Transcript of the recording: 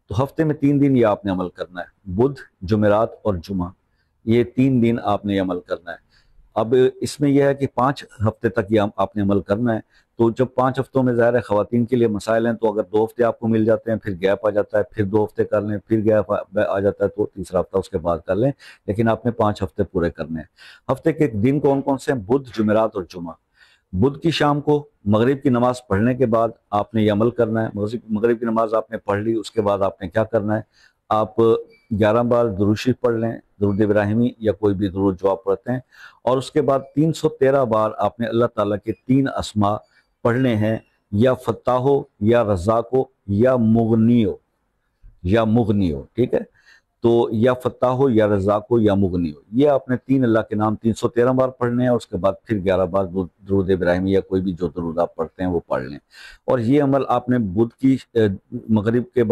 تو ہفتے میں 3 دن یہ آپ نے عمل کرنا ہے، بدھ، جمعرات اور جمعہ، یہ 3 دن آپ نے عمل کرنا ہے۔ اب اس میں یہ ہے کہ 5 ہفتے تک یہ آپ نے عمل کرنا ہے۔ تو جب 5 ہفتوں میں ظاہر ہے خواتین کے لیے مسائل ہیں، تو اگر 2 ہفتے آپ کو مل جاتے ہیں، پھر گیپ آ جاتا ہے، پھر 2 ہفتے کر لیں، پھر گیپ آ جاتا ہے تو تیسرا ہفتہ اس کے بعد کر لیں، لیکن آپ نے 5 ہفتے پورے کرنے ہیں۔ ہفتے کے دن کون کون سے ہیں؟ بدھ، جمعرات اور جمعہ۔ بدھ کی شام کو مغرب کی نماز پڑھنے کے بعد آپ نے یہ عمل کرنا ہے۔ مغرب کی نماز آپ نے پڑھ لی، اس کے بعد آپ نے کیا کرنا ہے؟ آپ 11 بار درود شریف پڑھ لیں، درود ابراہیمی یا کوئی بھی درود جو آپ پڑھتے ہیں، اور اس کے بعد 313 بار آپ نے اللہ تعالیٰ کے 3 اسماء پڑھنے ہیں، یا فتاح ہو، یا رزاق ہو، یا مغنی ہو، یا مغنی ہو، ٹھیک ہے؟ تو یا فتاح ہو، یا رزاق ہو، یا مغنی ہو، یہ آپ نے 3 اللہ کے نام 313 بار پڑھنے ہیں، اس کے بعد پھر 11 بار درود ابراہیمی یا کوئی بھی جو درود آپ پڑھتے ہیں وہ پڑھ لیں۔ اور یہ عمل آپ نے بدھ کی مغرب کے بعد